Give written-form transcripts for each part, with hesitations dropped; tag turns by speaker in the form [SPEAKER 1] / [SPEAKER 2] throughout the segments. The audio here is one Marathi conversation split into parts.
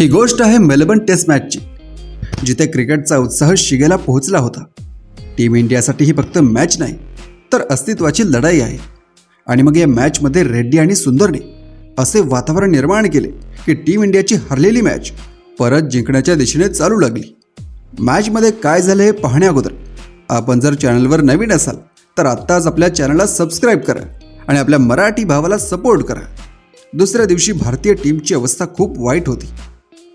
[SPEAKER 1] ही गोष्ट आहे मेलबर्न टेस्ट मॅचची, जिथे क्रिकेटचा उत्साह शिगेला पोहोचला होता. टीम इंडियासाठी ही फक्त मॅच नाही तर अस्तित्वाची लढाई आहे. आणि मग या मॅचमध्ये रेड्डी आणि सुंदरने असे वातावरण निर्माण केले की टीम इंडियाची हरलेली मॅच परत जिंकण्याच्या दिशेने चालू लागली. मॅचमध्ये काय झालं हे पाहण्याअगोदर आपण जर चॅनलवर नवीन असाल तर आत्ताच आपल्या चॅनलला सबस्क्राईब करा आणि आपल्या मराठी भावाला सपोर्ट करा. दुसऱ्या दिवशी भारतीय टीमची अवस्था खूप वाईट होती.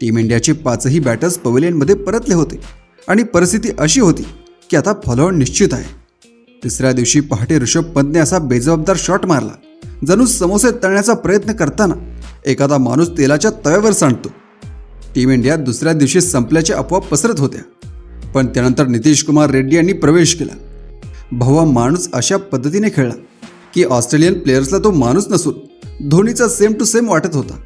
[SPEAKER 1] टीम इंडियाचे 5ही बॅटर्स पवेलियनमध्ये परतले होते आणि परिस्थिती अशी होती की आता फॉलोऑन निश्चित आहे. तिसऱ्या दिवशी पहाटे ऋषभ पंतने असा बेजबाबदार शॉट मारला, जणू समोसे तळण्याचा प्रयत्न करताना एखादा माणूस तेलाच्या तव्यावर सांडतो. टीम इंडिया दुसऱ्या दिवशी संपल्याच्या अफवा पसरत होत्या, पण त्यानंतर नितीश कुमार रेड्डी यांनी प्रवेश केला. भव्वा माणूस अशा पद्धतीने खेळला की ऑस्ट्रेलियन प्लेयर्सला तो माणूस नसून धोनीचा सेम टू सेम वाटत होता.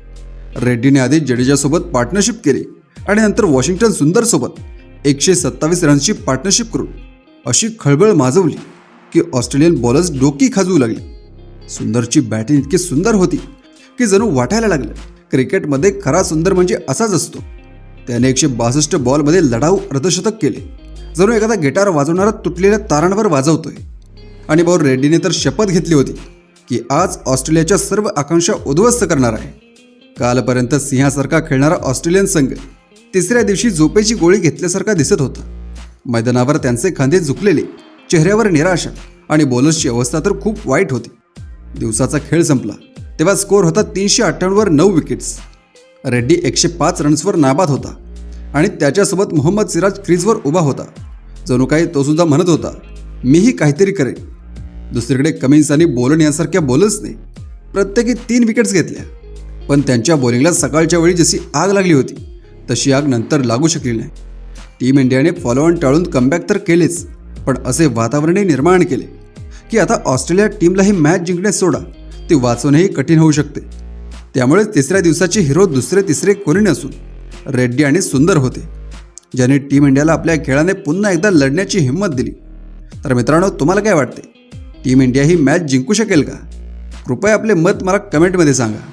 [SPEAKER 1] रेड्डीने आधी जडेजासोबत पार्टनरशिप केली आणि नंतर वॉशिंग्टन सुंदरसोबत 127 रन्सची पार्टनरशिप करून अशी खळबळ माजवली की ऑस्ट्रेलियन बॉलर्स डोकी खाजवू लागली. सुंदरची बॅटिंग इतकी सुंदर होती की जणू वाटायला लागलं क्रिकेटमध्ये खरा सुंदर म्हणजे असाच असतो. त्याने 162 बॉलमध्ये लढाऊ अर्धशतक केले, जणू एखादा गिटार वाजवणारा तुटलेल्या तारांवर वाजवतोय. आणि भाऊ रेड्डीने तर शपथ घेतली होती की आज ऑस्ट्रेलियाच्या सर्व आकांक्षा उद्ध्वस्त करणार आहे. कालपर्यंत सिंहासारखा खेळणारा ऑस्ट्रेलियन संघ तिसऱ्या दिवशी झोपेची गोळी घेतल्यासारखा दिसत होता. मैदानावर त्यांचे खांदे झुकलेले, चेहऱ्यावर निराशा आणि बॉलर्सची अवस्था तर खूप वाईट होती. दिवसाचा खेळ संपला तेव्हा स्कोअर होता 358 वर 9 विकेट्स. रेड्डी 105 रन्सवर नाबाद होता आणि त्याच्यासोबत मोहम्मद सिराज क्रीजवर उभा होता. जणू काही तो सुद्धा म्हणत होता, मीही काहीतरी करेन. दुसरीकडे कमिन्स आणि बोलन यांसारख्या बॉलर्सने प्रत्येकी 3 विकेट्स घेतल्या, पण त्यांच्या बॉलिंगला सकाळच्या वेळी जशी आग लागली होती तशी आग नंतर लागू शकली नाही. टीम इंडियाने फॉलोऑन टाळून कमबॅक तर केलेच, पण असे वातावरणही निर्माण केले की आता ऑस्ट्रेलिया टीमला ही मॅच जिंकण्यास सोडा, ती वाचवणेही कठीण होऊ शकते. त्यामुळे तिसऱ्या दिवसाचे हिरो दुसरे तिसरे कोणी नसून रेड्डी आणि सुंदर होते, ज्यांनी टीम इंडियाला आपल्या खेळाने पुन्हा एकदा लढण्याची हिंमत दिली. तर मित्रांनो, तुम्हाला काय वाटते, टीम इंडिया ही मॅच जिंकू शकेल का? कृपया आपले मत मला कमेंटमध्ये सांगा.